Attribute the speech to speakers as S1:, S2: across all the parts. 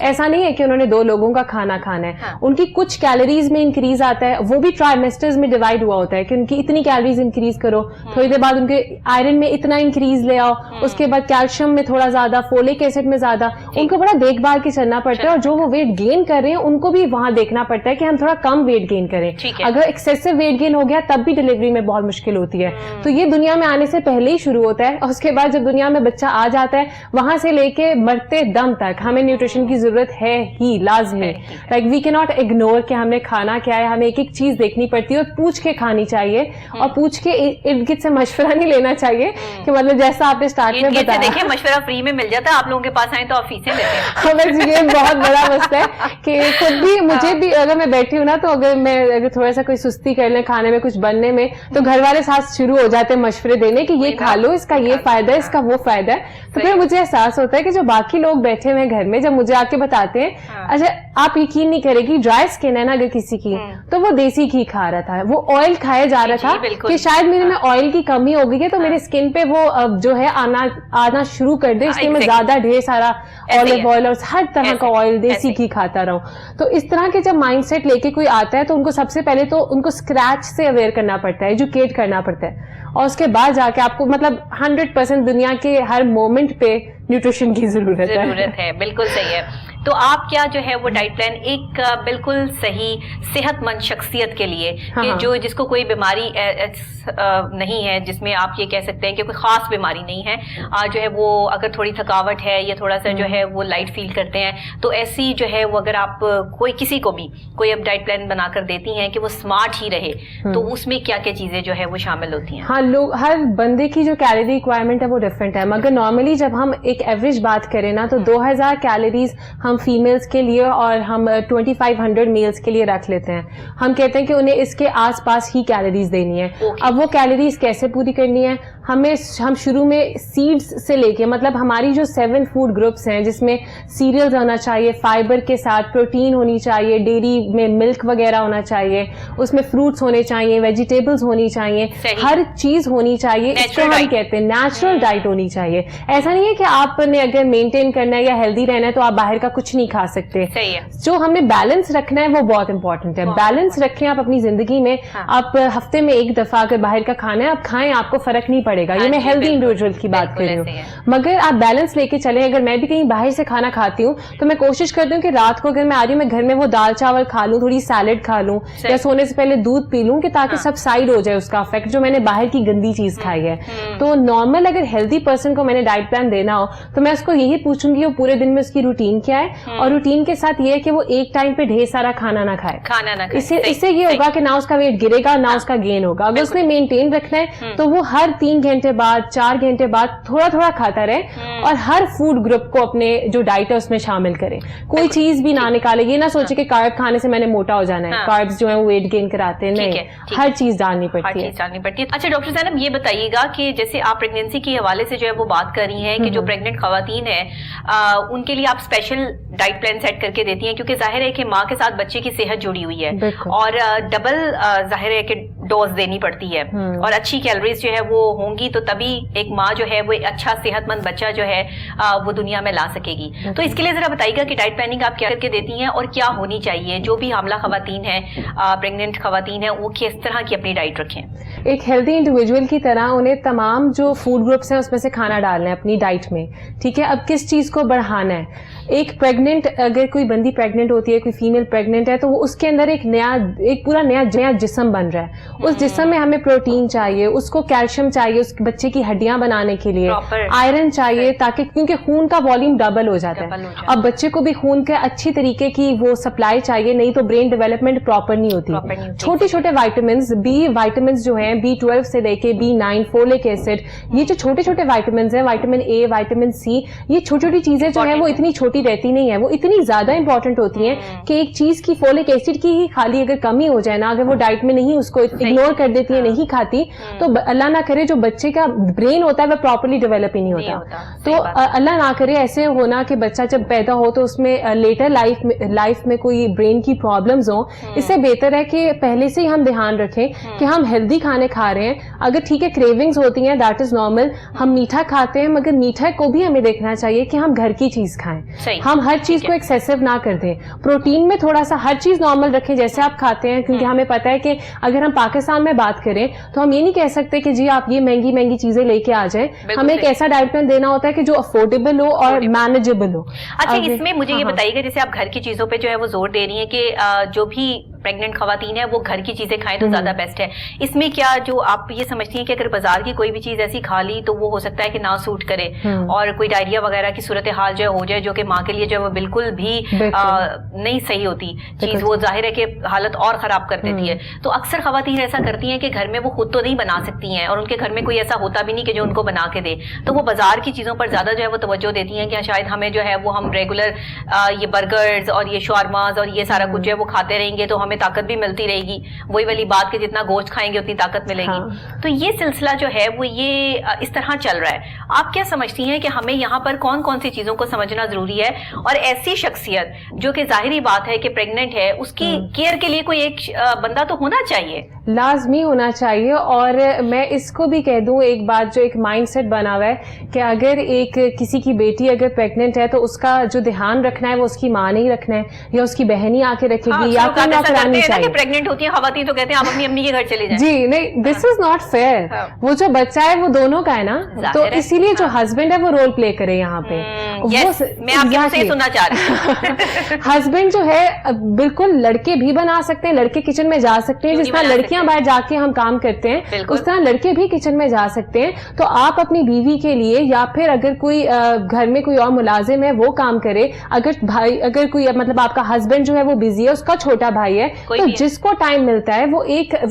S1: ایسا نہیں ہے کہ انہوں نے 2 لوگوں کا کھانا کھانا ہے. ان کی کچھ کیلوریز میں انکریز آتا ہے, وہ بھی ٹرائمیسٹرز میں ڈیوائڈ ہوا ہوتا ہے کہ ان کی اتنی کیلوریز انکریز کرو, تھوڑی دیر بعد ان کے آئرن میں اتنا انکریز لے آؤ, اس کے بعد کیلشیم میں تھوڑا زیادہ, فولک ایسڈ میں زیادہ. ان کو بڑا دیکھ بھال کے چلنا پڑتا ہے, اور جو وہ ویٹ گین کر رہے ہیں ان کو بھی وہاں دیکھنا پڑتا ہے کہ ہم تھوڑا کم ویٹ گین کریں. اگر ایکسیسو ویٹ گین ہو گیا تب بھی ڈلیوری میں بہت مشکل ہوتی ہے. تو یہ دنیا میں آنے سے پہلے ہی شروع ہوتا ہے, اور اس کے بعد جب دنیا میں بچہ آ جاتا ہے وہاں سے لے کے مرتے دم تک ہمیں نیوٹریشن کی ضرورت ہے ہی, لازمی. لائک وی کی ناٹ اگنور کہ ہم نے کھانا کیا ہے, ہمیں ایک ایک چیز دیکھنی پڑتی ہے اور پوچھ کے کھانی چاہیے, اور پوچھ کے ارد گرد سے مشورہ نہیں لینا چاہیے کہ مطلب جیسا آپ نے اسٹارٹ میں بتایا.
S2: دیکھیں مشورہ فری میں مل جاتا ہے, آپ لوگوں کے پاس آئیں تو آپ فیسیں لیتے ہیں.
S1: بس یہ بہت بڑا مسئلہ ہے کہ خود بھی مجھے بھی اگر میں بیٹھی ہوں نا, تو اگر تھوڑا سا کوئی سستی کر لیں کھانے میں کچھ بننے میں, تو گھر والے ساتھ شروع ہو جاتے ہیں مشورے دینے کہ یہ کھا لو, اس کا یہ فائدہ ہے, اس کا وہ فائدہ ہے. تو پھر مجھے احساس ہوتا ہے کہ جو باقی لوگ بیٹھے ہوئے گھر میں جب مجھے آ کے بتاتے ہیں, اچھا آپ یقین نہیں کرے گی, ڈرائی اسکن ہے نا اگر کسی کی, تو وہ دیسی گھی کھا رہا تھا, وہ آئل کھایا جا رہا تھا کہ شاید میرے میں آئل کی کمی ہو گئی ہے تو میرے اسکن پہ وہ جو ہے آنا شروع کر دے, اس لیے میں زیادہ ڈھیر سارا آلو آئل اور ہر طرح کا آئل دیسی گھی کھاتا رہا ہوں. تو اس طرح کے جب مائنڈ سیٹ لے کے کوئی آتا ہے تو ان کو سب سے پہلے تو ان کو اسکریچ سے اویئر کرنا پڑتا ہے, ایجوکیٹ کرنا پڑتا ہے, اور اس کے بعد جا کے آپ کو مطلب 100% دنیا کے ہر مومنٹ پہ نیوٹریشن کی ضرورت ہے.
S2: بالکل صحیح ہے. تو آپ کیا جو ہے وہ ڈائٹ پلان ایک بالکل صحیح صحت مند شخصیت کے لیے, کہ جو جس کو کوئی بیماری نہیں ہے, جس میں آپ یہ کہہ سکتے ہیں کہ کوئی خاص بیماری نہیں ہے, جو ہے وہ اگر تھوڑی تھکاوٹ ہے یا تھوڑا سا جو ہے وہ لائٹ فیل کرتے ہیں, تو ایسی جو ہے وہ اگر آپ کسی کو بھی کوئی اب ڈائٹ پلان بنا کر دیتی ہیں کہ وہ اسمارٹ ہی رہے, تو اس میں کیا کیا چیزیں جو ہے وہ شامل ہوتی ہیں؟
S1: ہاں, ہر بندے کی جو کیلوری ریکوائرمنٹ ہے وہ ڈفرینٹ ہے, مگر نارملی جب ہم ایک ایوریج بات کریں نا, تو 2000 کیلوریز ہم فیمیلز کے لیے اور ہم 2500 میلز کے لیے رکھ لیتے ہیں. ہم کہتے ہیں کہ انہیں اس کے آس پاس ہی کیلوریز دینی ہے. اب وہ کیلوریز کیسے پوری کرنی ہے, ہم شروع میں سیڈز سے لے کے, مطلب ہماری جو 7 فوڈ گروپس ہیں جس میں سیریلز ہونا چاہیے, فائبر کے ساتھ پروٹین ہونی چاہیے, ڈیری میں ملک وغیرہ ہونا چاہیے, اس میں فروٹس ہونے چاہیے, ویجیٹیبلز ہونی چاہیے, ہر چیز ہونی چاہیے. اس کو ہم کہتے ہیں نیچرل ڈائٹ ہونی چاہیے. ایسا نہیں ہے کہ آپ نے اگر مینٹین کرنا ہے یا ہیلدی رہنا ہے تو آپ باہر کا کچھ نہیں کھا سکتے. جو ہمیں بیلنس رکھنا ہے وہ بہت امپورٹنٹ ہے. بیلنس رکھیں آپ اپنی زندگی میں. آپ ہفتے میں ایک دفعہ اگر باہر کا کھانا ہے آپ کھائیں, آپ کو فرق نہیں پڑے گا. یہ میں ہیلدی انڈیویجول کی بات کر رہی ہوں, مگر آپ بیلنس لے کے چلیں. اگر میں بھی کہیں باہر سے کھانا کھاتی ہوں تو میں کوشش کرتی ہوں کہ رات کو اگر میں آ رہی ہوں میں گھر میں وہ دال چاول کھا لوں, تھوڑی سیلڈ کھا لوں, یا سونے سے پہلے دودھ پی لوں, کہ تاکہ سب سائڈ ہو جائے اس کا افیکٹ جو میں نے باہر کی گندی چیز کھائی ہے. تو نارمل اگر ہیلدی پرسن کو میں نے ڈائٹ پلان دینا ہو تو میں اس کو یہی پوچھوں گی وہ پورے دن میں اس کی روٹین کیا ہے, اور روٹین کے ساتھ یہ ہے کہ وہ ایک ٹائم پہ ڈھیر سارا کھانا نہ کھائے. اس سے یہ ہوگا کہ نہ اس کا ویٹ گرے گا نہ اس کا گین ہوگا. اگر اس نے مینٹین رکھنا ہے تو وہ ہر 3 گھنٹے بعد 4 گھنٹے بعد تھوڑا تھوڑا کھاتا رہے, اور ہر فوڈ گروپ کو اپنے جو ڈائٹ ہے اس میں شامل کرے. کوئی چیز بھی نہ نکالے, یہ نہ سوچے کہ کارب کھانے سے میں نے موٹا ہو جانا ہے, کاربز جو ہے وہ ویٹ گین کراتے ہیں, نہیں, ہر چیز ڈالنی پڑتی ہے.
S2: اچھا ڈاکٹر زینب یہ بتائیے گا کہ جیسے آپ پریگنینسی کے حوالے سے جو ہے وہ بات کر رہی ہیں کہ جو پریگننٹ خواتین ہیں ان کے لیے آپ اسپیشل ڈائٹ پلان سیٹ کر کے دیتی ہیں, کیونکہ ظاہر ہے کہ ماں کے ساتھ بچے کی صحت جڑی ہوئی ہے, اور ڈبل ظاہر ہے کہ ڈوز دینی پڑتی ہے, اور اچھی کیلوریز جو ہے وہ ہوں گی تو تبھی ایک ماں جو ہے وہ ایک اچھا صحت مند بچہ جو ہے وہ دنیا میں لا سکے گی. تو اس کے لیے ذرا بتائیے گا کہ ڈائٹ پلاننگ آپ کیا کر کے دیتی ہیں, اور کیا ہونی چاہیے جو بھی حاملہ خواتین ہیں, پریگننٹ خواتین ہیں, وہ کس طرح کی اپنی ڈائٹ رکھیں.
S1: ایک ہیلدی انڈیویجول کی طرح انہیں تمام جو فوڈ گروپس ہیں اس میں سے کھانا ڈالنا ہے اپنی ڈائٹ میں, ٹھیک ہے. اب کس چیز کو بڑھانا ہے, ایک پریگننٹ اگر کوئی بندی پریگننٹ ہوتی ہے, کوئی فیمیل پریگننٹ ہے, تو وہ اس کے اندر ایک پورا نیا جسم بن رہا ہے. اس جسم میں ہمیں پروٹین چاہیے, اس کو کیلشیم چاہیے اس بچے کی ہڈیاں بنانے کے لیے, آئرن چاہیے, تاکہ کیونکہ خون کا والیوم ڈبل ہو جاتا ہے. اب بچے کو بھی خون کے اچھی طریقے کی وہ سپلائی چاہیے, نہیں تو برین ڈیولپمنٹ پراپر نہیں ہوتی. چھوٹے چھوٹے وائٹامنس, بی وائٹامنس جو ہیں B12 سے لے کے B9, فولک ایسڈ, یہ جو چھوٹے چھوٹے وائٹامنس ہیں, وائٹامن اے, وائٹامن سی, یہ چھوٹی چھوٹی چیزیں جو ہیں وہ اتنی چھوٹی رہتی نہیں ہے, وہ اتنی زیادہ امپورٹنٹ ہوتی ہیں کہ ایک چیز کی فولک ایسڈ کی ہی خالی اگر کمی ہو جائے نا, اگر وہ ڈائٹ میں نہیں اس کو اگنور کر دیتی ہیں, نہیں کھاتی, تو اللہ نہ کرے جو بچے کا برین ہوتا ہے وہ پراپرلی ڈیولپ ہی نہیں ہوتا. تو اللہ نہ کرے ایسے ہونا کہ بچہ جب پیدا ہو تو اس میں لیٹر لائف میں کوئی برین کی پرابلمز ہوں. اس سے بہتر ہے کہ پہلے سے ہی ہم دھیان رکھیں کہ ہم ہیلدی کھانے کھا رہے ہیں. اگر ٹھیک ہے کریونگز ہوتی ہیں, دیٹ از نارمل, ہم میٹھا کھاتے ہیں, مگر میٹھا کو بھی ہمیں دیکھنا چاہیے کہ ہم گھر کی چیز کھائیں, ہم ہر چیز کو ایکسیسو نہ کر دیں. پروٹین میں تھوڑا سا ہر چیز نارمل رکھیں جیسے آپ کھاتے ہیں, کیونکہ ہمیں پتا ہے کہ اگر ہم پاکستان میں بات کریں تو ہم یہ نہیں کہہ سکتے کہ جی آپ یہ مہنگی چیزیں لے کے آ جائیں. ہمیں ایک ایسا ڈائٹ پلان دینا ہوتا ہے کہ جو افورڈیبل ہو اور مینیجیبل ہو.
S2: اچھا, اس میں مجھے یہ بتائیے گا, جیسے آپ گھر کی چیزوں پہ جو ہے وہ زور دے رہی ہیں کہ جو بھی پریگننٹ خواتین ہیں وہ گھر کی چیزیں کھائیں تو زیادہ بیسٹ ہے. اس میں کیا جو آپ یہ سمجھتی ہیں کہ اگر بازار کی کوئی بھی چیز ایسی کھا لی تو وہ ہو سکتا ہے کہ نہ سوٹ کرے اور کوئی ڈائریا وغیرہ کی صورتحال جو ہو جائے, جو کہ ماں کے لیے جو ہے وہ بالکل بھی نہیں صحیح ہوتی چیز, وہ ظاہر ہے کہ حالت اور خراب کر دیتی ہے. تو اکثر خواتین ایسا کرتی ہیں کہ گھر میں وہ خود تو نہیں بنا سکتی ہیں اور ان کے گھر میں کوئی ایسا ہوتا بھی نہیں کہ جو ان کو بنا کے دے, تو وہ بازار کی چیزوں پر زیادہ جو ہے وہ توجہ دیتی ہیں کہ شاید ہمیں جو ہے وہ ہم ریگولر یہ برگرز اور یہ شاورماز اور یہ سارا کچھ جو ہے وہ کھاتے رہیں گے تو ہمیں طاقت بھی ملتی رہے گی. وہی والی بات کہ جتنا گوشت کھائیں گے اتنی طاقت ملے گی. تو یہ سلسلہ جو ہے وہ یہ اس طرح چل رہا ہے. آپ کیا سمجھتی ہیں کہ ہمیں یہاں پر کون کون سی چیزوں کو سمجھنا ضروری ہے, اور ایسی شخصیت جو کہ ظاہری بات ہے کہ پریگننٹ ہے اس کی کیئر کے لیے کوئی ایک بندہ تو ہونا چاہیے,
S1: لازمی ہونا چاہیے. اور میں اس کو بھی کہہ دوں ایک بات, جو ایک مائنڈ سیٹ بنا ہوا ہے کہ اگر ایک کسی کی بیٹی اگر پریگننٹ ہے تو اس کا جو دھیان رکھنا ہے وہ اس کی ماں نے ہی رکھنا ہے یا اس کی بہن ہی آ کے رکھے گی یا کوئی نہ کرانی چاہیے.
S2: پریگننٹ ہوتی ہیں خواتین تو کہتے ہیں آپ اپنی امی کے گھر چلے جائیں.
S1: جی نہیں, دس از ناٹ فیئر. وہ جو بچہ ہے وہ دونوں کا ہے نا, تو اسی لیے جو ہسبینڈ ہے وہ رول پلے کرے یہاں پہ.
S2: میں آپ کے سے سننا چاہ رہی ہوں.
S1: ہسبینڈ جو ہے بالکل لڑکے بھی بنا سکتے ہیں, لڑکے کچن میں جا سکتے ہیں, جس طرح لڑکیاں باہر جا کے ہم کام کرتے ہیں اس طرح لڑکے بھی کچن میں جا سکتے ہیں. تو آپ اپنی بیوی کے لیے یا پھر اگر کوئی گھر میں کوئی اور ملازم ہے وہ کام کرے, اگر کوئی مطلب آپ کا ہسبینڈ جو ہے وہ بزی ہے, اس کا چھوٹا بھائی ہے, تو جس کو ٹائم ملتا ہے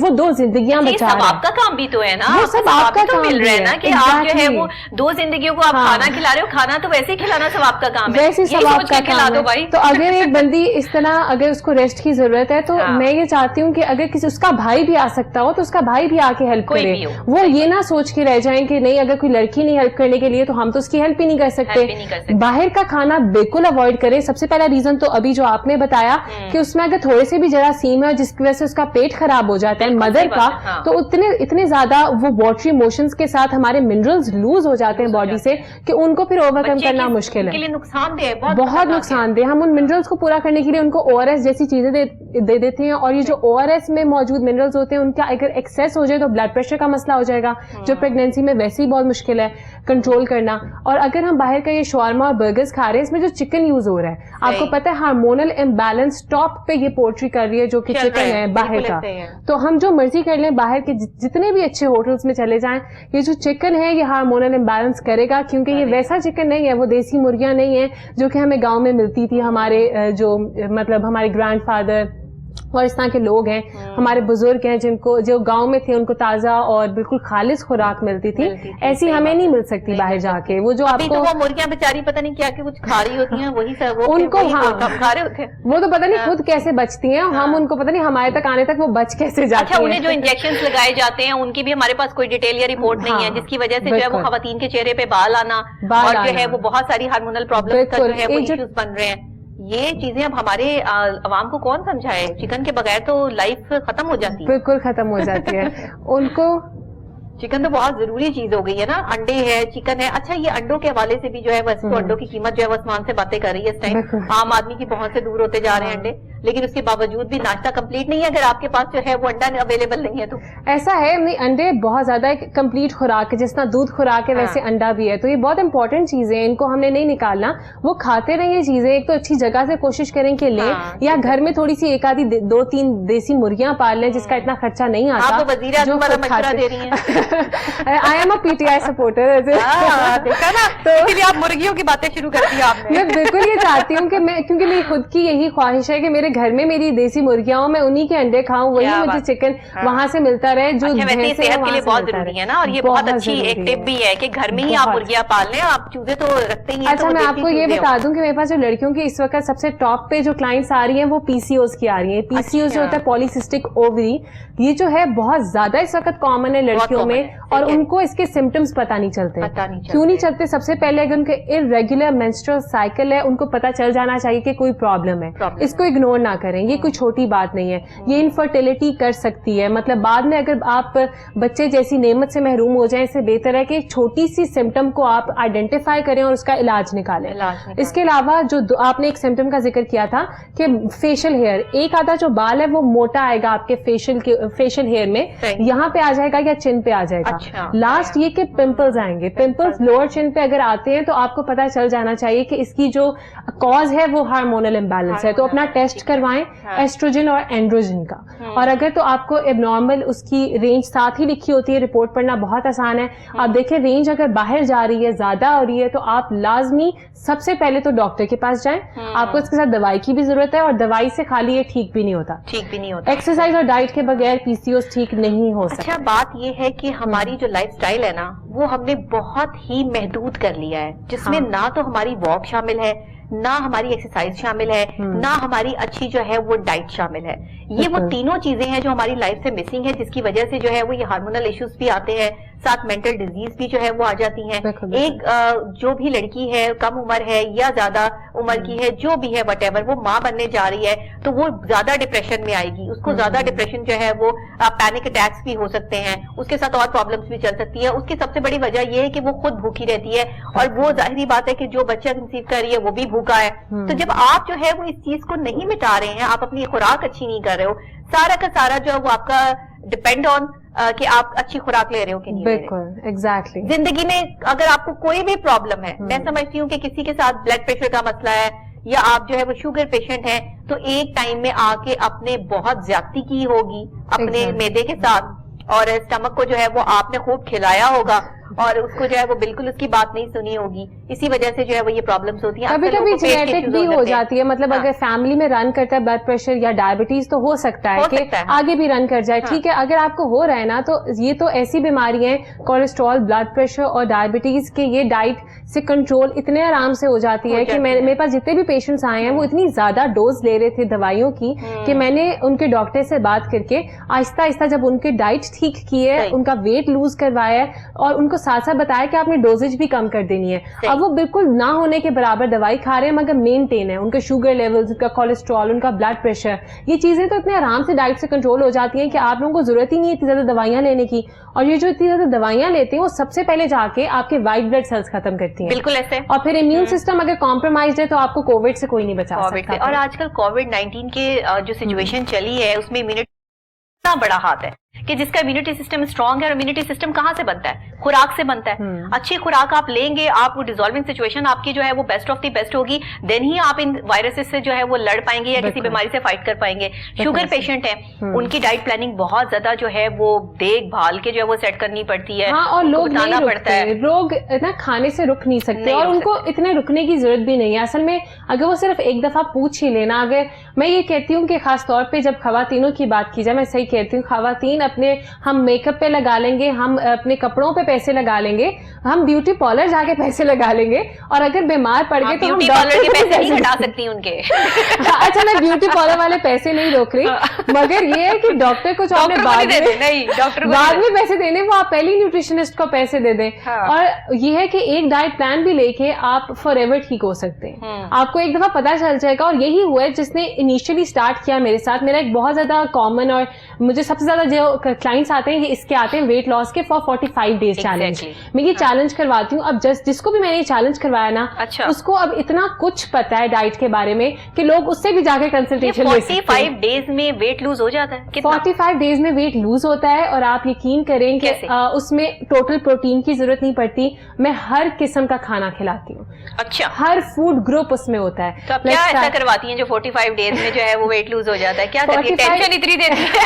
S1: وہ دو زندگیاں بچا رہا ہے.
S2: آپ کا کام بھی تو ہے نا,
S1: وہ سب آپ کا کام
S2: مل رہا ہے نا کہ آپ جو ہے وہ دو زندگیوں کو آپ کھانا کھلا رہے ہو, کھانا تو ویسے ہی کھلانا سب آپ کا کام ہے,
S1: ویسے سب آپ کا کام ہے. تو اگر ایک بندی اس طرح اگر اس کو ریسٹ کی ضرورت ہے تو میں یہ چاہتی ہوں کہ اگر کسی اس کا بھائی بھی آ سکتا ہو تو اس کا بھائی بھی آ کے ہیلپ کرے. وہ یہ نہ سوچ کے رہ جائیں کہ نہیں اگر کوئی لڑکی نہیں ہیلپ کرنے کے لیے تو ہم تو اس کی ہیلپ ہی نہیں کر سکتے. باہر کا کھانا بالکل اوائڈ کرے. سب سے پہلا ریزن تو ابھی جو آپ نے بتایا کہ اس میں اگر تھوڑے سے بھی جراثیم ہے جس کی وجہ سے اس کا پیٹ خراب ہو جاتا ہے مدر کا, تو اتنے زیادہ وہ واٹری موشنز کے ساتھ ہمارے منرلز لوز ہو جاتے ہیں باڈی سے کہ ان کو پھر اوور کم کرنا مشکل ہے, بہت نقصان دہ. ہم ان منرلز کو پورا کرنے کے لیے ان کو ORS جیسی چیزیں دے دیتے ہیں, اور یہ جو ORS میں موجود منرلز ہوتے ہیں ان کا اگر ایکسیس ہو جائے تو بلڈ پریشر کا مسئلہ ہو جائے گا, جو پریگنینسی میں ویسے ہی بہت مشکل ہے کنٹرول کرنا. اور اگر ہم باہر کا یہ شاورما اور برگرز کھا رہے ہیں, اس میں جو چکن یوز ہو رہا ہے آپ کو پتا ہے ہارمونل امبیلنس ٹاپ پہ یہ پورٹری کر رہی ہے جو کہ چکن ہے باہر کا. تو ہم جو مرضی کر لیں, باہر کے جتنے بھی اچھے ہوٹلز میں چلے جائیں, یہ جو چکن ہے یہ ہارمونل امبیلنس کرے گا, کیونکہ یہ ویسا چکن نہیں ہے, وہ دیسی مرغیاں نہیں ہیں جو کہ ہمیں گاؤں میں ملتی تھی. ہمارے جو مطلب ہمارے گرینڈ فادر اور اس طرح کے لوگ ہیں, ہمارے بزرگ ہیں جو گاؤں میں تھے, ان کو تازہ اور بالکل خالص خوراک ملتی تھی. ایسی ہمیں نہیں مل سکتی باہر جا کے. وہ جو آپ کو
S2: مرغیاں بیچاری پتہ نہیں کیا کہ کچھ کھا رہی ہوتی ہیں, وہی سب
S1: ان کو
S2: کھا رہے ہوتے ہیں,
S1: وہ تو پتہ نہیں خود کیسے بچتی ہیں, ہم ان کو پتہ نہیں ہمارے تک آنے تک وہ بچ کیسے جاتی ہیں.
S2: انہیں جو انجیکشن لگائے جاتے ہیں ان کی بھی ہمارے پاس کوئی ڈیٹیل یا رپورٹ نہیں ہے, جس کی وجہ سے جو ہے وہ خواتین کے چہرے پہ بال آنا اور جو ہے وہ بہت ساری ہارمونل پرابلمز کا جو ہے وہ ایشوز بن رہے ہیں. یہ چیزیں اب ہمارے عوام کو کون سمجھائے, چکن کے بغیر تو لائف ختم ہو جاتی ہے,
S1: بالکل ختم ہو جاتی ہے. ان کو
S2: چکن تو بہت ضروری چیز ہو گئی ہے نا, انڈے ہے, چکن ہے. اچھا یہ انڈوں کے حوالے سے بھی جو ہے ویسے تو انڈوں کی قیمت جو ہے وہ آسمان سے باتیں کر رہی ہے اس ٹائم, عام آدمی کی پہنچ سے دور ہوتے جا رہے ہیں انڈے, لیکن اس کے باوجود بھی ناشتہ کمپلیٹ نہیں ہے اگر آپ کے پاس جو ہے وہ انڈا اویلیبل نہیں ہے. تو
S1: ایسا ہے نہیں, انڈے بہت زیادہ ایک کمپلیٹ خوراک ہے, جس طرح دودھ خوراک ہے ویسے انڈا بھی ہے. تو یہ بہت امپورٹنٹ چیزیں ہیں, ان کو ہم نے نہیں نکالنا. وہ کھاتے رہیں یہ چیزیں, ایک تو اچھی جگہ سے کوشش کریں کہ لیں, یا گھر میں تھوڑی سی ایک آدھی 2-3 دیسی مرغیاں پال لیں جس کا اتنا خرچہ نہیں آتا.
S2: آپ وزیر اعظم والا مشورہ دے رہی ہیں.
S1: I am a PTI supporter.
S2: دیکھا نا, تو اس لیے آپ مرغیوں کی باتیں شروع کر دی آپ نے.
S1: میں بالکل یہ چاہتی ہوں کہ میں, کیونکہ میری خود کی یہی خواہش ہے کہ میرے گھر میں میری دیسی مرغیاں ہوں, میں انہی کے انڈے کھاؤں, وہی مجھے چکن وہاں سے ملتا رہے جو
S2: ویسے صحت کے لیے بہت ضروری ہے نا, اور یہ بہت اچھی ایک ٹپ بھی ہے کہ گھر میں ہی آپ مرغیاں پال لیں, آپ چوزے تو رکھتے ہی ہیں.
S1: اچھا میں آپ کو یہ بتا دوں کہ میرے پاس جو لڑکیوں کی اس وقت سب سے ٹاپ پہ جو کلائنٹس آ رہی ہیں وہ پی سی اوز کی آ رہی ہیں. پی سی اوز جو ہوتا ہے پولیسسٹک اووری, یہ جو ہے بہت زیادہ اس وقت کامن ہے لڑکیوں میں, اور ان کو اس کے سمٹمز پتہ نہیں چلتے. کیوں نہیں چلتے؟ سب سے پہلے اگر ان کے ارریگولر مینسٹرل سائیکل ہے, ان کو پتہ چل جانا چاہیے کہ کوئی پرابلم ہے, اس کو اگنور نہ کریں, یہ کوئی چھوٹی بات نہیں ہے. یہ انفرٹیلٹی کر سکتی ہے, مطلب بعد میں اگر آپ بچے جیسی نعمت سے محروم ہو جائیں, اس سے بہتر ہے کہ چھوٹی سی سمٹم کو آپ آئیڈینٹیفائی کریں اور اس کا علاج نکالیں. اس کے علاوہ جو آپ نے ایک سمٹم کا ذکر کیا تھا کہ فیشل ہیئر, ایک آدھا جو بال ہے وہ موٹا آئے گا آپ کے فیشل ہیئر میں, یہاں پہ آ جائے گا یا چن پہ آ جائے گا. لاسٹ یہ کہ پمپلز آئیں گے, پمپلز لوور چن پہ اگر آتے ہیں تو آپ کو پتہ چل جانا چاہیے کہ اس کی جو کاز ہے وہ ہارمونل امبیلنس ہے, تو اپنا ٹیسٹ کروائیں ایسٹروجن اور اینڈروجن کا. اور اگر تو آپ کو اب نارمل اس کی رینج ساتھ ہی لکھی ہوتی ہے, رپورٹ پڑھنا بہت آسان ہے. آپ دیکھیں رینج اگر باہر جا رہی ہے, زیادہ ہو رہی ہے, تو آپ لازمی سب سے پہلے تو ڈاکٹر کے پاس جائیں. آپ کو اس کے ساتھ دوائی کی بھی ضرورت ہے, اور دوائی سے خالی یہ ٹھیک بھی نہیں ہوتا. ایکسرسائز اور ڈائٹ کے بغیر پی سی اوز ٹھیک نہیں ہو سکتا.
S2: اچھا بات یہ ہے کہ ہماری جو لائف سٹائل ہے نا, وہ ہم نے بہت ہی محدود کر لیا ہے, جس میں نہ تو ہماری واک شامل ہے, نہ ہماری ایکسرسائز شامل ہے, نہ ہماری اچھی جو ہے وہ ڈائٹ شامل ہے. یہ وہ تینوں چیزیں ہیں جو ہماری لائف سے مسنگ ہے, جس کی وجہ سے جو ہے وہ یہ ہارمونل ایشوز بھی آتے ہیں, ساتھ مینٹل ڈیزیز بھی جو ہے وہ آ جاتی ہیں. ایک جو بھی لڑکی ہے, کم عمر ہے یا زیادہ عمر کی ہے, جو بھی ہے وٹ ایور, وہ ماں بننے جا رہی ہے تو وہ زیادہ ڈپریشن میں آئے گی. اس کو زیادہ ڈپریشن جو ہے وہ پینک اٹیکس بھی ہو سکتے ہیں, اس کے ساتھ اور پرابلمس بھی چل سکتی ہیں. اس کی سب سے بڑی وجہ یہ ہے کہ وہ خود بھوکی رہتی ہے, اور وہ ظاہری بات ہے کہ جو بچہ کنسیو کر رہی ہے وہ بھی بھوکا ہے. تو جب آپ جو ہے وہ اس چیز کو نہیں مٹا رہے ہیں, آپ اپنی خوراک اچھی نہیں کر رہے ہو, سارا کا سارا جو ہے وہ آپ کا ڈپینڈ آن کہ آپ اچھی خوراک لے رہے ہو کہ نہیں.
S1: بالکل ایگزیکٹلی.
S2: زندگی میں اگر آپ کو کوئی بھی پرابلم ہے, میں سمجھتی ہوں کہ کسی کے ساتھ بلڈ پریشر کا مسئلہ ہے, یا آپ جو ہے وہ شوگر پیشنٹ ہیں, تو ایک ٹائم میں آ کے اپنے بہت زیادتی کی ہوگی اپنے معدے کے ساتھ, اور اسٹمک کو جو ہے وہ آپ نے خوب کھلایا ہوگا, اور اس کو جو ہے وہ بالکل اس کی بات نہیں سنی ہوگی. اسی وجہ سے جو ہے وہ یہ پرابلمس ہوتی ہیں.
S1: کبھی کبھی جینیٹک بھی ہو جاتی ہے, مطلب اگر فیملی میں رن کرتا ہے بلڈ پریشر یا ڈائبٹیز, تو ہو سکتا ہے کہ آگے بھی رن کر جائے. ٹھیک ہے, اگر آپ کو ہو رہا ہے نا, تو یہ تو ایسی بیماری ہیں کولیسٹرول, بلڈ پریشر اور ڈائبٹیز کے, یہ ڈائٹ سے کنٹرول اتنے آرام سے ہو جاتی ہے کہ میرے پاس جتنے بھی پیشنٹس آئے ہیں وہ اتنی زیادہ ڈوز لے رہے تھے دوائیوں کی کہ میں نے ان کے ڈاکٹر سے بات کر کے آہستہ آہستہ جب ان کے ڈائٹ ٹھیک کی ہے, ان کا ویٹ لوز کروایا ہے, اور ان کو ساتھ ساتھ بتایا کہ آپ نے ڈوزیج بھی کم کر دینی ہے. اب وہ بالکل نہ ہونے کے برابر دوائی کھا رہے ہیں, مگر مینٹین ہے ان کے شوگر لیولز, ان کا کولیسٹرول, ان کا بلڈ پریشر. یہ چیزیں تو اتنے آرام سے ڈائٹ سے کنٹرول ہو جاتی ہیں کہ آپ لوگوں کو ضرورت ہی نہیں ہے اتنی زیادہ دوائیاں لینے کی. اور یہ جو اتنی زیادہ دوائیاں لیتے ہیں وہ سب سے پہلے جا کے آپ کے وائٹ بلڈ سیلز ختم کرتی ہیں.
S2: بالکل ایسے.
S1: اور پھر امیون سسٹم اگر کمپرومائزڈ ہے تو آپ کو کووڈ سے کوئی نہیں بچا سکتا.
S2: اور آج کل کووڈ-19 کے جو سچویشن چلی ہے, اس میں امیونٹی اتنا بڑا ہاتھ ہے کہ جس کا امیونٹی سسٹم اسٹرانگ ہے, اور امیونٹی سسٹم کہاں سے بنتا ہے؟ خوراک سے بنتا ہے. اچھی خوراک آپ لیں گے, آپ ڈیزالونگ سچویشن آپ کی جو ہے وہ بیسٹ آف دی بیسٹ ہوگی, دین ہی آپ ان وائرسز سے جو ہے وہ لڑ پائیں گے یا کسی بیماری سے فائٹ کر پائیں گے. شوگر پیشنٹ ہیں, ان کی ڈائٹ پلاننگ بہت زیادہ جو ہے وہ دیکھ بھال کے جو ہے وہ سیٹ کرنی پڑتی ہے.
S1: اور لوگ نہیں رکتے, لوگ نا کھانے سے رک نہیں سکتے, اور ان کو اتنے رکنے کی ضرورت بھی نہیں ہے. اصل میں اگر وہ صرف ایک دفعہ پوچھ ہی لینا, اگر میں یہ کہتی ہوں کہ خاص طور پہ جب خواتینوں کی بات کی جائے, میں صحیح کہتی ہوں, خواتین اپنے ہم میک اپ پہ لگا لیں گے, ہم اپنے کپڑوں پہ پیسے لگا لیں گے, ہم بیوٹی پارلر جا کے پیسے لگا لیں گے, اور اگر بیمار پڑ گئے تو ہم
S2: ڈاکٹر کے پیسے نہیں ہٹا سکتی ان کے.
S1: اچھا میں بیوٹی پارلر والے پیسے نہیں روک رہی, مگر یہ ہے کہ ڈاکٹر کو جو آپ نے بعد میں پیسے دینے, وہ آپ پہلی نیوٹریشنسٹ کو پیسے دے دیں. اور یہ ہے کہ ایک ڈائٹ پلان بھی لے کے آپ فار ایور ٹھیک ہو سکتے ہیں. آپ کو ایک دفعہ پتا چل جائے گا, اور یہی ہوا ہے جس نے انیشیلی اسٹارٹ کیا میرے ساتھ. میرا ایک بہت زیادہ کامن, اور مجھے سب سے زیادہ جو کلائنٹس آتے ہیں یہ اس کے آتے ہیں ویٹ لاس کے فار 45 days چیلنج. میں یہ چیلنج کرواتی ہوں. اب جس کو بھی میں نے یہ چیلنج کروایا نا, اس کو اب اتنا کچھ پتا ہے ڈائٹ کے بارے میں کہ لوگ اس سے بھی جا کے کنسلٹیشن لے سکتے ہیں.
S2: 45 days میں ویٹ لوز ہو جاتا ہے.
S1: 45 days میں ویٹ لوز ہوتا ہے, اور آپ یقین کریں کہ اس میں ٹوٹل پروٹین کی ضرورت نہیں پڑتی. میں ہر قسم کا کھانا کھلاتی ہوں.
S2: اچھا,
S1: ہر فوڈ گروپ اس میں ہوتا ہے.
S2: تو آپ کیا ایسا کرواتی ہیں جو 45 days میں جو ہے وہ ویٹ لوز ہو جاتا ہے؟ کیا ٹینشن اتنی دیتی ہے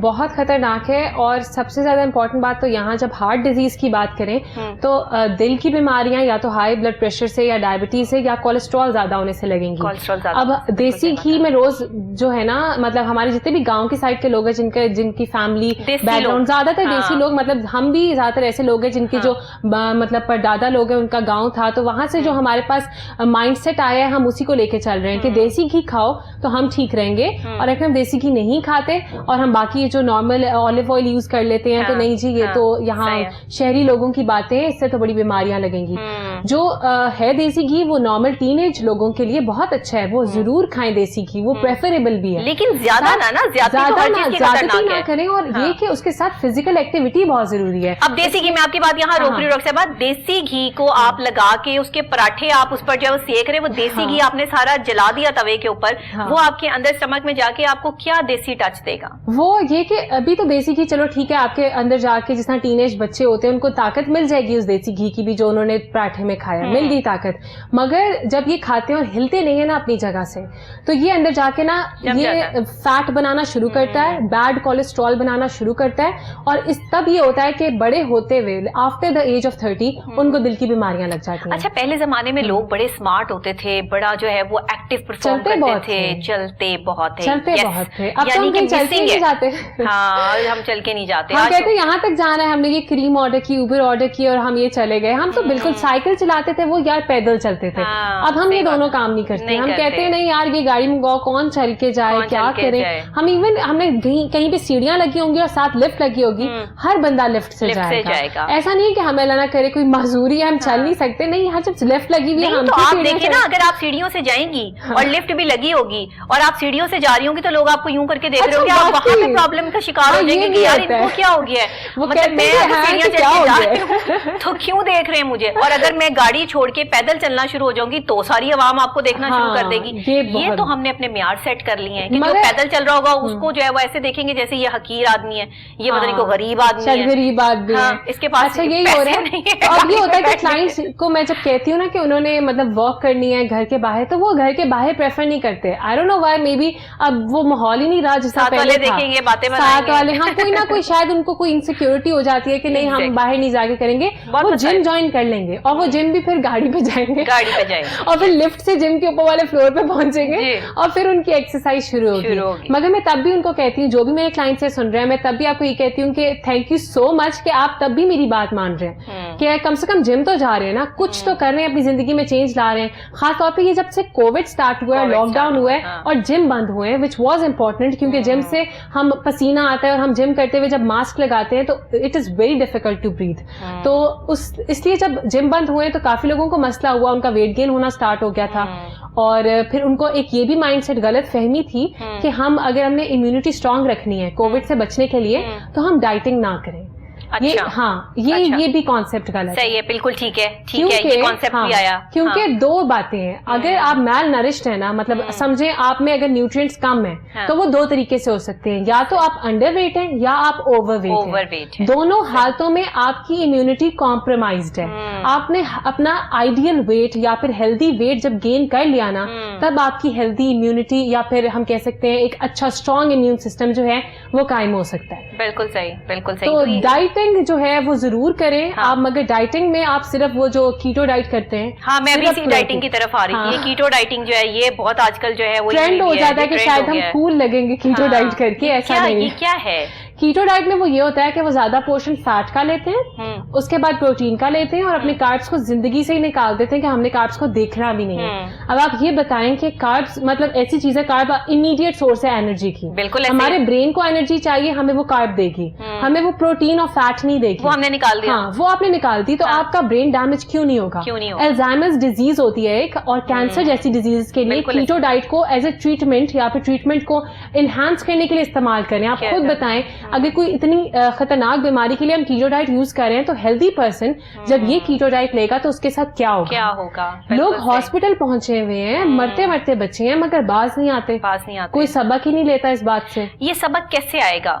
S1: بہت خطرناک ہے. اور سب سے زیادہ امپورٹنٹ بات تو یہاں جب ہارٹ ڈیزیز کی بات کریں تو دل کی بیماریاں یا تو ہائی بلڈ پریشر سے یا ڈائبٹیز سے یا کولیسٹرول زیادہ ہونے سے لگیں گی. اب دیسی گھی میں روز جو ہے نا مطلب ہمارے جتنے بھی گاؤں کی سائڈ کے لوگ ہیں جن کی فیملی بیک گراؤنڈ زیادہ تر دیسی لوگ, مطلب ہم بھی زیادہ تر ایسے لوگ ہیں جن کی جو مطلب پردادا لوگ ہیں ان کا گاؤں تھا, تو وہاں سے جو ہمارے پاس مائنڈ سیٹ آیا ہے ہم اسی کو لے کے چل رہے ہیں کہ دیسی گھی کھاؤ تو ہم ٹھیک رہیں گے. اور اگر ہم دیسی گھی نہیں کھاتے اور ہم باقی جو نارمل آلو آئل یوز کر لیتے ہیں تو نہیں جی یہ تو یہاں شہری لوگوں کی باتیں ہیں, اس سے تو بڑی بیماریاں لگیں گی. جو ہے دیسی گھی وہ نارمل ٹین ایج لوگوں کے لیے بہت اچھا ہے, وہ ضرور کھائیں دیسی گھی, وہ پریفریبل بھی ہے,
S2: لیکن زیادہ
S1: نہ کریں. اور یہ کہ اس کے ساتھ فزیکل ایکٹیویٹی بہت ضروری ہے.
S2: اب دیسی گھی میں آپ کی بات یہاں روک رہی ہوں ڈاکٹر صاحبہ, دیسی گھی کو آپ لگا کے اس کے پراٹھے آپ اس پر جو سیک رہے, وہ دیسی گھی آپ نے سارا جلا دیا توے کے اوپر, وہ آپ کے اندر اسٹمک میں جا کے آپ کو کیا دیسی ٹچ دے گا؟
S1: وہ یہ کہ ابھی تو دیسی گھی چلو ٹھیک ہے آپ کے اندر جا کے جس طرح ٹین ایج بچے ہوتے ہیں ان کو طاقت مل جائے گی اس دیسی گھی کی بھی جو انہوں نے پراٹھے میں کھایا, مل گئی طاقت. مگر جب یہ کھاتے ہیں اور ہلتے نہیں ہیں نا اپنی جگہ سے, تو یہ اندر جا کے نا یہ فیٹ بنانا شروع کرتا ہے, بیڈ کولیسٹرول بنانا شروع کرتا ہے, اور تب یہ ہوتا ہے کہ بڑے ہوتے ہوئے آفٹر دا ایج آف 30 ان کو دل کی بیماریاں لگ جاتی ہیں.
S2: اچھا, پہلے زمانے میں لوگ بڑے اسمارٹ ہوتے تھے, بڑا جو ہے وہ ایکٹیو پرفارم کرتے تھے, چلتے بہت
S1: تھے. اب تو ہم کہیں چل کے نہیں جاتے.
S2: ہاں, ہم چل کے نہیں جاتے.
S1: ہم کہتے ہیں یہاں تک جانا ہے, ہم نے یہ کریم آرڈر کی, اوبر آرڈر کی اور ہم یہ چلے گئے. ہم تو بالکل سائیکل چلاتے تھے, وہ یار پیدل چلتے تھے. اب ہم یہ دونوں کام نہیں کرتے. ہم کہتے ہیں نہیں یار یہ گاڑی میں کون چل کے جائے, کیا کرے. ہم ایون ہم نے کہیں پہ سیڑھیاں لگی ہوں گی اور ساتھ لفٹ لگی ہوگی, ہر بندہ لفٹ سے جائے گا. ایسا نہیں کہ ہمیں اللہ نہ کرے کوئی معذوری ہے ہم چل نہیں سکتے, نہیں, یہاں جب لفٹ لگی ہوئی ہے.
S2: تو آپ دیکھیں نا, اگر آپ سیڑھیوں سے جائیں گی اور لفٹ بھی لگی ہوگی اور آپ سیڑھیوں سے جا رہی ہوں گی تو لوگ آپ کو یوں کر کے دیکھ رہے ہوں گے, آپ وہاں پہ پرابلم کا شکار ہو جائیں گے کہ یار ان کو کیا ہو گیا ہے, مطلب میں سیڑھیاں چل کے جا رہی ہوں تو کیوں دیکھ رہے ہیں مجھے. اور اگر میں گاڑی چھوڑ کے پیدل چلنا شروع ہو جاؤں گی تو ساری عوام آپ کو دیکھنا شروع کر دے گی. یہ تو ہم نے اپنے معیار سیٹ کر لیے ہیں کہ جو پیدل چل رہا ہوگا اس کو جو ہے وہ ایسے دیکھیں گے جیسے یہ حقیر آدمی ہے, یہ پتہ نہیں کوئی غریب آدمی ہے,
S1: غریب آدمی ہے,
S2: اس کے پاس
S1: یہی ہو رہا ہے. اور یہ ہوتا ہے کہ کلائنٹس کو میں جب کہتی ہوں نا کہ انہوں نے مطلب واک کرنی ہے گھر کے باہر, تو وہ گھر کے باہر پریفر نہیں کرتے. I don't know why, maybe اب وہ ماحول ہی نہیں رہا جس طرح پہلے تھا. ساتھ والے ہاں کوئی نہ کوئی شاید ان کو کوئی انسیکیورٹی ہو جاتی ہے کہ نہیں ہم باہر نہیں جا کے کریں گے, وہ جم جوائن کر لیں گے اور وہ جم بھی پھر گاڑی پہ جائیں گے اور پھر لفٹ سے جم کے اوپر والے فلور پہ پہنچیں گے اور پھر ان کی ایکسرسائز شروع ہوگی. مگر میں تب بھی ان کو کہتی ہوں, جو بھی میرے کلائنٹ سے سن رہے ہیں, میں تب بھی آپ کو یہ کہتی ہوں کہ تھینک یو سو مچ کہ آپ تب بھی میری بات مان رہے ہیں کہ کم سے کم جم تو جا رہے ہیں نا, کچھ تو کر رہے ہیں, اپنی زندگی میں چینج لا رہے ہیں. خاص طور پہ یہ جب سے کووڈ اسٹارٹ ہوا ہے, لاک ڈاؤن ہوا ہے اور جم بند ہوئے ہیں, وچ واز امپورٹنٹ, کیونکہ جم سے ہم پسینہ آتا ہے اور ہم جم کرتے ہوئے جب ماسک لگاتے ہیں تو it is very difficult to breathe. تو اس لیے جب جم بند ہوئے تو کافی لوگوں کو مسئلہ ہوا, ان کا ویٹ گین ہونا اسٹارٹ ہو گیا تھا. اور پھر ان کو ایک یہ بھی مائنڈ سیٹ غلط فہمی تھی کہ اگر ہم نے امیونٹی اسٹرانگ رکھنی ہے کووڈ سے بچنے کے لیے تو ہم ڈائٹنگ نہ کریں. یہ بھی کانسیپٹ غلط ہے.
S2: صحیح ہے, بالکل ٹھیک ہے, یہ کانسیپٹ بھی آیا.
S1: کیونکہ دو باتیں ہیں, اگر آپ میل نرشڈ ہیں نا, مطلب سمجھیں آپ میں اگر نیوٹرینٹس کم ہیں تو وہ دو طریقے سے ہو سکتے ہیں, یا تو آپ انڈر ویٹ ہیں یا آپ اوور ویٹ ہیں. دونوں حالتوں میں آپ کی امیونٹی کمپرومائزڈ ہے. آپ نے اپنا آئیڈیل ویٹ یا پھر ہیلدی ویٹ جب گین کر لیا نا, تب آپ کی ہیلدی امیونٹی یا پھر ہم کہہ سکتے ہیں ایک اچھا اسٹرانگ امیون سسٹم جو ہے وہ قائم ہو سکتا ہے.
S2: بالکل صحیح, بالکل صحیح.
S1: تو ڈائٹنگ جو ہے وہ ضرور کریں آپ, مگر ڈائٹنگ میں آپ صرف وہ جو کیٹو ڈائٹ کرتے ہیں.
S2: ہاں, میں بھی اسی ڈائٹنگ کی طرف آ رہی تھی. یہ کیٹو ڈائٹنگ جو ہے یہ بہت آج کل جو ہے وہ
S1: ٹرینڈ ہو جاتا ہے کہ شاید ہم کول لگیں گے کیٹو ڈائٹ کر کے. ایسا نہیں.
S2: یہ کیا ہے
S1: کیٹو ڈائٹ میں؟ وہ یہ ہوتا ہے کہ وہ زیادہ پورشن فیٹ کا لیتے ہیں, اس کے بعد پروٹین کا لیتے ہیں اور اپنے کاربس کو زندگی سے ہی نکال دیتے ہیں کہ ہم نے کاربس کو دیکھنا بھی نہیں ہے. اب آپ یہ بتائیں کہ کاربس مطلب ایسی چیز ہے, کارب امیڈیٹ سورس ہے انرجی کی.
S2: بالکل,
S1: ہمارے برین کو انرجی چاہیے, ہمیں وہ کارب دے گی, ہمیں وہ پروٹین اور فیٹ نہیں دے گی.
S2: وہ ہم نے نکال دیا.
S1: ہاں, وہ آپ نے نکال دی, تو آپ کا برین ڈیمیج کیوں نہیں ہوگا؟ الزائمرز ڈیزیز ہوتی ہے ایک, اور کینسر جیسی ڈیزیز کے لیے کیٹو ڈائٹ کو ایز اے ٹریٹمنٹ یا پھر ٹریٹمنٹ کو انہانس کرنے کے لیے استعمال کریں. آپ خود بتائیں, اگر کوئی اتنی خطرناک بیماری کے لیے ہم کیٹو ڈائٹ یوز کر رہے ہیں تو ہیلدی پرسن جب یہ کیٹو ڈائٹ لے گا تو اس کے ساتھ کیا ہوگا؟ لوگ ہاسپٹل پہنچے ہوئے ہیں, مرتے بچے ہیں, مگر باز نہیں آتے. کوئی سبق ہی نہیں لیتا اس بات سے.
S2: یہ سبق کیسے آئے گا؟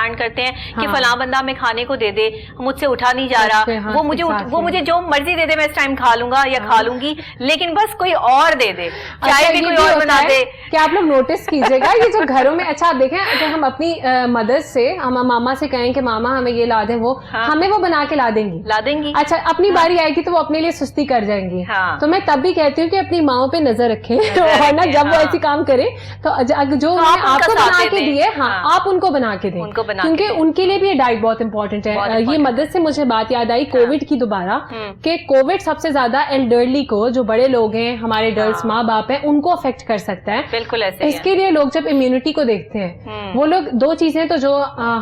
S2: ڈیمانڈ کرتے ہیں کہ فلاں بندہ ہمیں کھانے کو دے دے, مجھ سے اٹھا نہیں جا رہا, وہ مجھے جو مرضی دے دے میں اس ٹائم کھا لوں گا یا کھا لوں گی, لیکن بس کوئی اور دے دے, چائے بھی کوئی اور بنا دے.
S1: کہ آپ لوگ نوٹس کیجیے گا یہ جو گھروں میں, اچھا آپ دیکھیں اگر ہم اپنی مدر سے, ہم ماما سے کہیں کہ ماما ہمیں یہ لا دیں, وہ ہمیں وہ بنا کے لا دیں گی. اچھا اپنی باری آئے گی تو وہ اپنے لیے سستی کر جائیں گی. تو میں تب بھی کہتی ہوں کہ اپنی ماؤں پہ نظر رکھیں, ورنہ جب وہ ایسی کام کرے تو جو آپ کو بنا کے دیے آپ ان کو بنا کے دیں, کیونکہ ان کے لیے بھی یہ ڈائٹ بہت امپورٹنٹ ہے. یہ مدد سے مجھے بات یاد آئی کووڈ کی دوبارہ, کہ کووڈ سب سے زیادہ ایلڈرلی کو, جو بڑے لوگ ہیں ہمارے ایڈلٹس ماں باپ ہیں, ان کو افیکٹ کر سکتا ہے.
S2: بالکل ایسے
S1: اس کے لیے لوگ جب امیونٹی کو دیکھتے ہیں, وہ لوگ دو چیزیں تو جو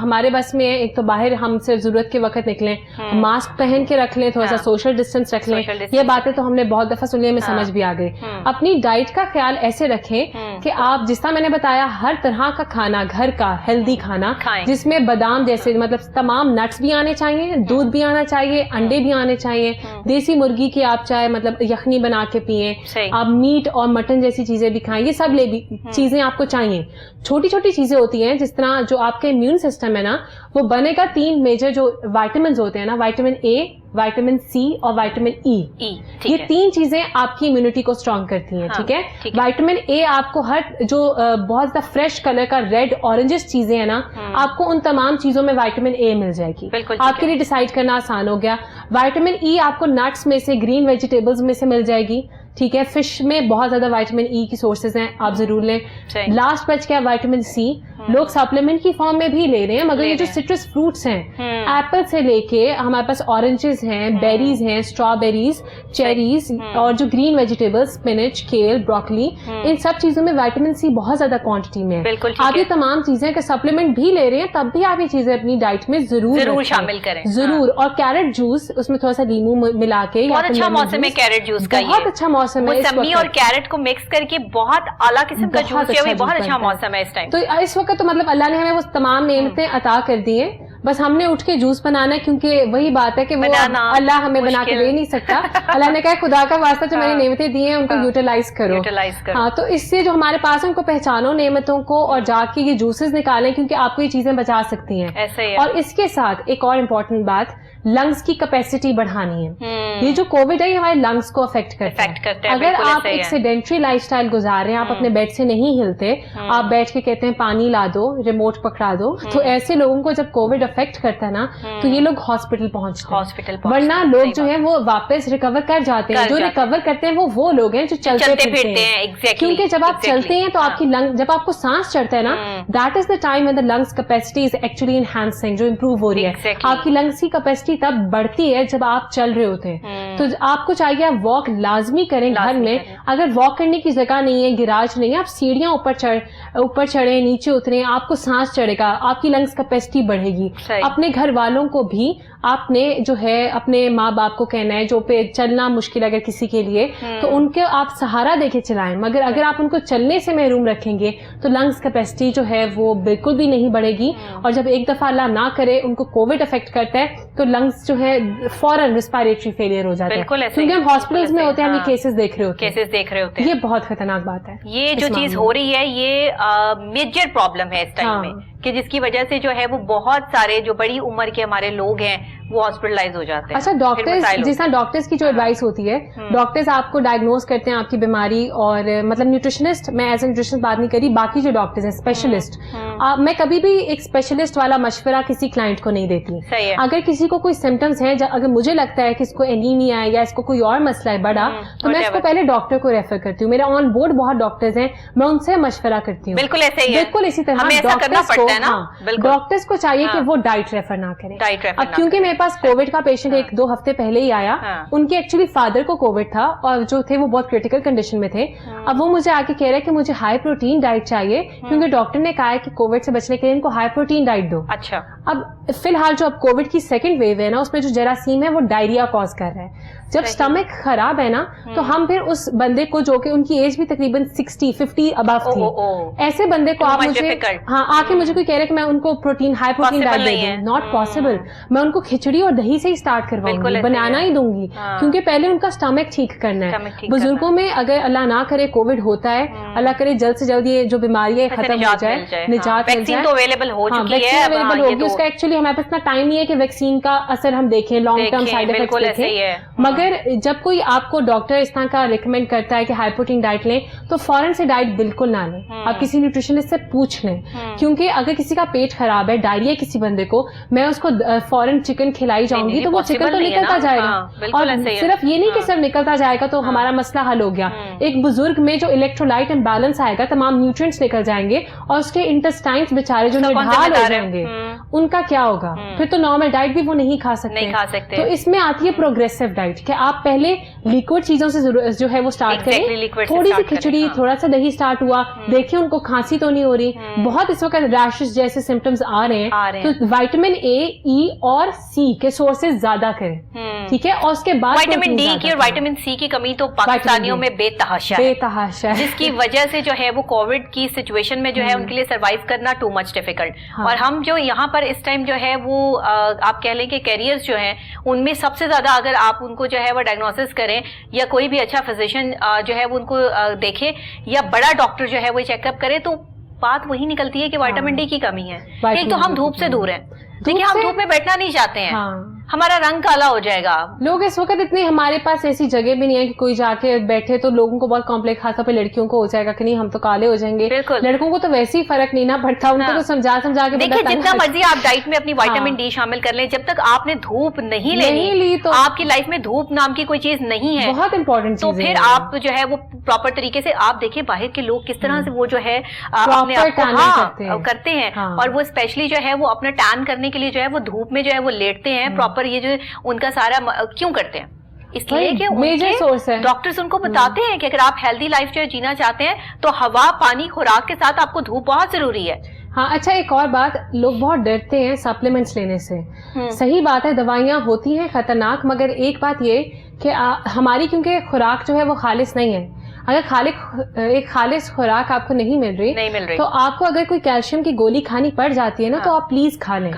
S1: ہمارے بس میں ہیں, ایک تو باہر ہم صرف ضرورت کے وقت نکلیں, ماسک پہن کے رکھ لیں, تھوڑا سا سوشل ڈسٹینس رکھ لیں, یہ باتیں تو ہم نے بہت دفعہ سنی, ہمیں سمجھ بھی آ گئی. اپنی ڈائٹ کا خیال ایسے رکھیں کہ آپ جس طرح میں نے بتایا ہر طرح کا کھانا, گھر کا ہیلدی کھانا جس میں بادام جیسے مطلب تمام نٹس بھی آنے چاہیے, دودھ بھی آنا چاہیے, انڈے بھی آنے چاہیے, دیسی مرغی کی آپ چاہے مطلب یخنی بنا کے پیئیں, آپ میٹ اور مٹن جیسی چیزیں بھی کھائیں, یہ سب چیزیں آپ کو چاہیے. چھوٹی چھوٹی چیزیں ہوتی ہیں جس طرح جو آپ کا امیون سسٹم ہے نا, وہ بنے گا 3 میجر جو وائٹامنز ہوتے ہیں نا, وائٹامن اے, وائٹامن سی اور وائٹامن ای. یہ 3 چیزیں آپ کی امیونٹی کو اسٹرانگ کرتی ہیں. ٹھیک ہے, وائٹامن اے آپ کو ہر جو بہت زیادہ فریش کلر کا ریڈ اورنجز چیزیں ہیں نا, آپ کو ان تمام چیزوں میں وائٹامن اے مل جائے گی. آپ کے لیے ڈیسائیڈ کرنا آسان ہو گیا. وائٹامن ای آپ کو نٹس میں سے, گرین ویجیٹیبلز میں سے مل جائے گی. ٹھیک ہے, فش میں بہت زیادہ وائٹامن ای کی سورسز ہیں, آپ ضرور لیں. لاسٹ بچ گیا وائٹامن سی, لوگ سپلیمنٹ کی فارم میں بھی لے رہے ہیں, مگر یہ جو سٹرس فروٹس ہیں, ایپل سے لے کے ہمارے پاس اورنجز ہیں, بیریز ہیں, اسٹرابیریز, چیریز, اور جو گرین ویجیٹیبلز, اسپینچ, کیل, بروکلی, ان سب چیزوں میں وائٹامن سی بہت زیادہ کوانٹٹی میں ہے. آپ یہ تمام چیزیں کا سپلیمنٹ بھی لے رہے ہیں, تب بھی آپ یہ چیزیں اپنی ڈائٹ میں ضرور
S2: شامل کریں.
S1: ضرور. اور کیرٹ جوس, اس میں تھوڑا سا لیمو ملا کے,
S2: بہت اچھا موسم ہے کیرٹ جوس کا,
S1: بہت اچھا موسم ہے.
S2: موسمی اور کیرٹ کو مکس کر کے بہت اعلیٰ قسم کا جوس ہے, بہت اچھا موسم ہے اس ٹائم.
S1: تو اس وقت تو مطلب اللہ نے ہمیں وہ تمام نعمتیں عطا کر دی ہیں, بس ہم نے اٹھ کے جوس بنانا ہے, کیونکہ وہی بات ہے کہ وہ اللہ ہمیں بنا کے دے نہیں سکتا. اللہ نے کہا خدا کا واسطہ جو میں نے نعمتیں دی ہیں ان کو یوٹیلائز کرو. ہاں, تو اس سے جو ہمارے پاس ہے ان کو پہچانو نعمتوں کو, اور جا کے یہ جوسز نکالیں, کیونکہ آپ کو یہ چیزیں بچا سکتی ہیں. اور اس کے ساتھ ایک اور امپورٹنٹ بات, لنگس کی کیپیسٹی بڑھانی ہے. یہ جو کووڈ ہے یہ ہمارے لنگس کو افیکٹ کرتا ہے. اگر آپ ایک سیڈینٹری لائف اسٹائل گزار رہے ہیں, آپ اپنے بیڈ سے نہیں ہلتے, آپ بیٹھ کے کہتے ہیں پانی لا دو, ریموٹ پکڑا دو, تو ایسے لوگوں کو جب کووڈ افیکٹ کرتا ہے نا, تو یہ لوگ ہاسپٹل پہنچتے ہیں. ورنہ لوگ جو ہیں وہ واپس ریکور کر جاتے ہیں. جو ریکور کرتے ہیں وہ لوگ ہیں جو چلتے پھرتے ہیں, کیونکہ جب آپ چلتے ہیں تو آپ کی لنگ, جب آپ کو سانس چڑھتا ہے نا, that is the time when the lungs capacity is actually enhancing, جو امپروو ہو رہی ہے. آپ کی لنگس کی کیپیسٹی تب بڑھتی ہے جب آپ چل رہے ہوتے ہیں. تو آپ کو چاہیے آپ واک لازمی کریں گھر میں. اگر واک کرنے کی جگہ نہیں ہے, گراج نہیں ہے, آپ سیڑھیاں اوپر چڑھیں, نیچے اتریں, آپ کو سانس چڑھے گا, آپ کی لنگس کیپیسٹی بڑھے گی. اپنے گھر والوں کو بھی آپ نے جو ہے اپنے ماں باپ کو کہنا ہے جو پہ چلنا مشکل اگر کسی کے لیے, تو ان کے آپ سہارا دے کے چلائیں. مگر اگر آپ ان کو چلنے سے محروم رکھیں گے تو لنگس کیپیسٹی جو ہے وہ بالکل بھی نہیں بڑھے گی. اور جب ایک دفعہ اللہ نہ کرے ان کو کووڈ افیکٹ کرتا ہے, تو لنگس جو ہے فوراً ریسپائریٹری فیلئر ہو جاتا ہے. کیونکہ ہم ہاسپٹلز میں ہوتے ہیں, ہم یہ کیسز دیکھ رہے ہوتے ہیں. یہ بہت خطرناک بات ہے.
S2: یہ جو چیز ہو رہی ہے یہ میجر پرابلم ہے اس ٹائم میں, کہ جس کی وجہ سے جو ہے وہ بہت سارے جو بڑی عمر کے ہمارے لوگ ہیں وہ ہاسپٹلائز ہو جاتے ہیں.
S1: اچھا, ڈاکٹرز جس طرح ڈاکٹرز کی جو ایڈوائس ہوتی ہے, ڈاکٹرز آپ کو ڈائگنوز کرتے ہیں آپ کی بیماری, اور مطلب نیوٹریشنسٹ, میں ایز اے نیوٹریشنسٹ بات نہیں کری, باقی جو ڈاکٹرز ہیں اسپیشلسٹ, میں کبھی بھی ایک اسپیشلسٹ والا مشورہ کسی کلائنٹ کو نہیں دیتی. اگر کسی کو کوئی سمٹمز ہیں, اگر مجھے لگتا ہے کہ اس کو اینیمیا ہے یا اس کو کوئی اور مسئلہ ہے بڑا, تو میں اس کو پہلے ڈاکٹر کو ریفر کرتی ہوں. میرے آن بورڈ بہت ڈاکٹرز ہیں, میں ان سے مشورہ کرتی ہوں.
S2: بالکل ایسے ہی,
S1: بالکل اسی طرح ڈاکٹرز کو چاہیے کہ وہ ڈائٹ ریفر نہ کریں. اب کیونکہ میرے پاس کووڈ کا پیشنٹ 1-2 ہفتے پہلے ہی آیا, ان کے ایکچولی فادر کو کووڈ تھا, اور جو تھے وہ بہت کریٹیکل کنڈیشن میں تھے. اب وہ مجھے آ کے کہہ رہے کہ مجھے ہائی پروٹین ڈائٹ چاہیے, کیونکہ ڈاکٹر نے کہا ہے کہ کووڈ سے بچنے کے لیے ان کو ہائی پروٹین ڈائٹ دو.
S2: اچھا,
S1: اب فی الحال جو اب کووڈ کی سیکنڈ ویو ہے نا, اس میں جو جراثیم ہے وہ ڈائریا کاز کر رہا ہے. جب اسٹمک خراب ہے نا تو ہم پھر اس بندے کو, جو کہ ان کی ایج بھی تقریباً 60-50 ابو تھی, ایسے بندے کو آپ مجھے آ کے مجھے کوئی کہہ رہے کہ میں ان کو پروٹین ہائی پروٹین ڈائٹ دے دوں, ناٹ پاسبل. میں ان کو کھچڑی اور دہی سے ہی اسٹارٹ کرواؤں گی, بنانا ہی دوں گی, کیونکہ پہلے ان کا اسٹمک ٹھیک کرنا ہے. بزرگوں میں اگر اللہ نہ کرے کووڈ ہوتا ہے, اللہ کرے جلد سے جلد یہ جو بیماری ہے ختم ہو جائے, نجات مل جائے.
S2: اویلیبل
S1: اویلیبل ہوگی, اس کا ایکچولی ہمارے پاس اتنا ٹائم نہیں ہے کہ ویکسین کا اثر ہم دیکھیں, لانگ ٹرم سائڈ افیکٹس دیکھیں. مگر جب کوئی آپ کو ڈاکٹر اس طرح کا ریکمینڈ کرتا ہے کہ ہائی پروٹین ڈائٹ لیں, تو فوراً سے ڈائٹ بالکل نہ لیں, آپ کسی نیوٹریشنسٹ سے پوچھ لیں. کیونکہ اگر کسی کا پیٹ خراب ہے, ڈائریا کسی بندے کو, میں اس کو فوراً چکن کھلائی جاؤں گی تو وہ چکن تو نکلتا جائے گا. اور صرف یہ نہیں کہ صرف نکلتا جائے گا تو ہمارا مسئلہ حل ہو گیا. ایک بزرگ میں جو الیکٹرولائٹ امبیلنس آئے گا, تمام نیوٹرینٹس نکل جائیں گے, اور اس کے انٹسٹائنس بیچارے جو نڈھال ہو جائیں گے, ان کا کیا ہوگا؟ پھر تو نارمل ڈائٹ بھی وہ نہیں کھا سکتے. تو اس میں آتی ہے پروگریسو ڈائٹ, کہ آپ پہلے لیکوڈ چیزوں سے جو ہے وہ اسٹارٹ کریں, تھوڑی سی کھچڑی, تھوڑا سا دہی اسٹارٹ ہوا, دیکھیں ان کو کھانسی تو نہیں ہو رہی. بہت اس وقت ریشز جیسے سمٹمز آ رہے ہیں, تو وائٹامن اے, ای اور سی کے سورسز زیادہ کریں, ٹھیک ہے. اور اس کے بعد
S2: وائٹامن ڈی کی اور وائٹامن سی کی کمی تو پاکستانیوں میں بے تحاشا ہے, جس کی وجہ سے جو ہے وہ کووڈ کی سچویشن میں جو ہے ان کے لیے سروائیو کرنا ٹو مچ ڈیفیکلٹ. اور ہم جو یہاں پر اس ٹائم جو ہے وہ آپ کہہ لیں کہ کیریئرز جو ہیں, ان میں سب سے زیادہ اگر آپ ان کو جو ہے وہ ڈائگنوسس کریں, یا کوئی بھی اچھا فزیشین جو ہے وہ ان کو دیکھے, یا بڑا ڈاکٹر جو ہے وہ چیک اپ کرے, تو بات وہی نکلتی ہے کہ وائٹامن ڈی کی کمی ہے. ایک تو ہم دھوپ سے دور ہیں, دیکھیں ہم دھوپ میں بیٹھنا نہیں چاہتے ہیں, ہمارا رنگ کالا ہو جائے گا.
S1: لوگ اس وقت اتنے, ہمارے پاس ایسی جگہ بھی نہیں ہے کہ کوئی جا کے بیٹھے, تو لوگوں کو بہت کمپلیکس, خاص طور پہ لڑکیوں کو ہو جائے گا کہ نہیں ہم تو کالے ہو جائیں گے. لڑکوں کو تو ویسے ہی فرق نہیں نہ پڑتا, ان کو تو سمجھا کے.
S2: دیکھیں جتنا مرضی آپ ڈائٹ میں اپنی وائٹامن ڈی شامل کر لیں, جب تک آپ نے دھوپ نہیں لی تو آپ کی لائف میں دھوپ نام کی کوئی چیز نہیں ہے,
S1: بہت امپورٹنٹ.
S2: تو پھر آپ جو ہے وہ پراپر طریقے سے آپ دیکھیں باہر کے لوگ کس طرح سے وہ جو ہے اپنے آپ کو کرتے ہیں, اور وہ اسپیشلی جو ہے وہ اپنا ٹین کرنے کے لیے جو ہے وہ دھوپ میں جو ہے وہ لیٹتے ہیں پراپر. یہ جو ان کا سارا کیوں کرتے ہیں, اس لیے کہ
S1: میجر سورس ہے.
S2: ڈاکٹرز ان کو بتاتے ہیں کہ اگر آپ ہیلدی لائف جو ہے جینا چاہتے ہیں تو ہوا, پانی, خوراک کے ساتھ آپ کو دھوپ بہت ضروری ہے.
S1: ہاں اچھا, ایک اور بات, لوگ بہت ڈرتے ہیں سپلیمنٹس لینے سے. صحیح بات ہے, دوائیاں ہوتی ہیں خطرناک, مگر ایک بات یہ کہ ہماری کیونکہ خوراک جو ہے وہ خالص نہیں ہے. اگر ایک خالص خوراک آپ کو نہیں مل رہی تو آپ کو اگر کوئی کیلشیم کی گولی کھانی پڑ جاتی ہے نا, تو آپ پلیز کھا لیں.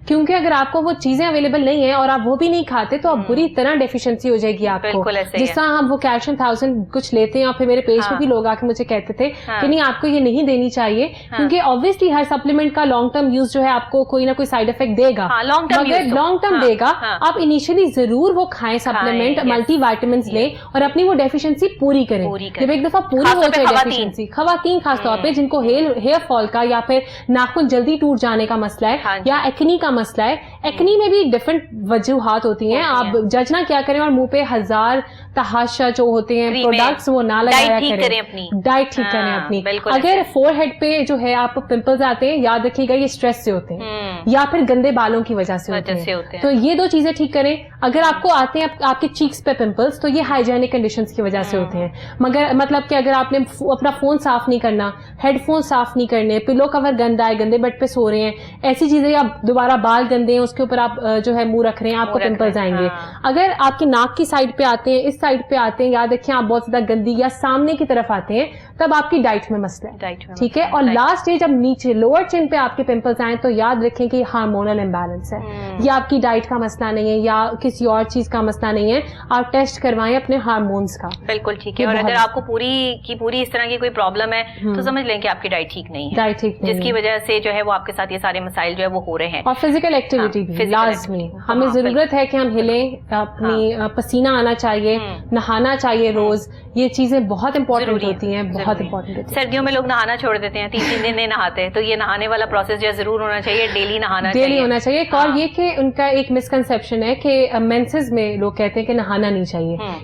S1: کیونکہ اگر آپ کو وہ چیزیں اویلیبل نہیں ہیں اور آپ وہ بھی نہیں کھاتے, تو آپ بری طرح ڈیفیشنسی ہو جائے گی آپ کو. جس طرح ہم وہ کیلشیم 1000 کچھ لیتے ہیں, اور پھر میرے پیج میں بھی لوگ آ کے مجھے کہتے تھے کہ نہیں آپ کو یہ نہیں دینی چاہیے, کیونکہ آبویسلی ہر سپلیمنٹ کا لانگ ٹرم یوز جو ہے آپ کو کوئی نہ کوئی سائڈ افیکٹ دے گا, مگر لانگ ٹرم دے گا. آپ انیشلی ضرور وہ کھائیں سپلیمنٹ, ملٹی وائٹامنس لیں, اور اپنی وہ ڈیفیشنسی پوری کریں. جب ایک دفعہ پوری ہو جائے ڈیفیشنسی, خواتین خاص طور پہ جن کو ہیئر فال کا یا پھر ناخن جلدی ٹوٹ جانے کا مسئلہ ہے, یا ایکنی کا مسئلہ ہے. ایکنی میں بھی ڈفرنٹ وجوہات ہوتی ہیں, آپ جج نہ کیا کریں, اور منہ پہ ہزار تحاشا جو ہوتے ہیں پروڈکٹس وہ نہ لگایا کریں. ڈائٹ ٹھیک کریں اپنی. اگر فور ہیڈ پہ جو ہے آپ کو پمپلز آتے ہیں, یاد رکھیے گا یہ اسٹریس سے ہوتے ہیں, یا پھر گندے بالوں کی وجہ سے ہوتے ہیں. تو یہ دو چیزیں ٹھیک کریں. اگر آپ کو آتے ہیں آپ کے چیکس پہ پمپلز, تو یہ ہائیجینک کنڈیشنز کی وجہ سے ہوتے ہیں. مگر مطلب کہ اگر آپ نے اپنا فون صاف نہیں کرنا, ہیڈ فون صاف نہیں کرنے, پلو کور گندا ہے, گندے بیڈ پہ سو رہے ہیں, ایسی چیزیں, یا دوبارہ بال گندے ہیں اس کے اوپر آپ جو ہے منہ رکھ رہے ہیں, آپ کو پمپلز آئیں گے. اگر آپ کی ناک کی سائڈ پہ آتے ہیں, اس سائڈ پہ آتے ہیں, یاد رکھیں آپ بہت زیادہ گندی یا سامنے کی طرف آتے ہیں, تب آپ کی ڈائٹ میں مسئلہ ہے, ٹھیک ہے. اور لاسٹ ڈے جب نیچے لوور چین پہ آپ کے پمپلز آئیں, تو یاد رکھیں کہ یہ ہارمونل امبیلنس ہے, یہ آپ کی ڈائٹ کا مسئلہ نہیں ہے, یا کسی اور چیز کا مسئلہ نہیں ہے. آپ ٹیسٹ کروائیں اپنے ہارمونس کا.
S2: بالکل ٹھیک ہے. اور اگر آپ کو پوری اس طرح کی کوئی پرابلم ہے, تو سمجھ لیں کہ آپ کی ڈائٹ ٹھیک نہیں ہے, جس کی وجہ سے جو ہے وہ آپ کے ساتھ یہ سارے مسائل جو ہے وہ ہو رہے ہیں.
S1: اور فزیکل ایکٹیویٹی بھی لازمی, ہمیں ضرورت ہے کہ ہم ہلیں, اپنی پسینہ آنا چاہیے, نہانا چاہیے روز. یہ چیزیں بہت امپورٹنٹ ہوتی ہیں, بہت امپورٹنٹ.
S2: سردیوں میں لوگ نہانا چھوڑ دیتے ہیں, 3 دن نہیں نہاتے, تو یہ نہانے والا پروسیس جو ضرور ہونا چاہیے, ڈیلی نہانا چاہیے, ڈیلی ہونا چاہیے.
S1: اور یہ کہ ان کا ایک مسکنسیپشن ہے کہ مینسز میں لوگ کہتے ہیں کہ نہانا نہیں چاہیے.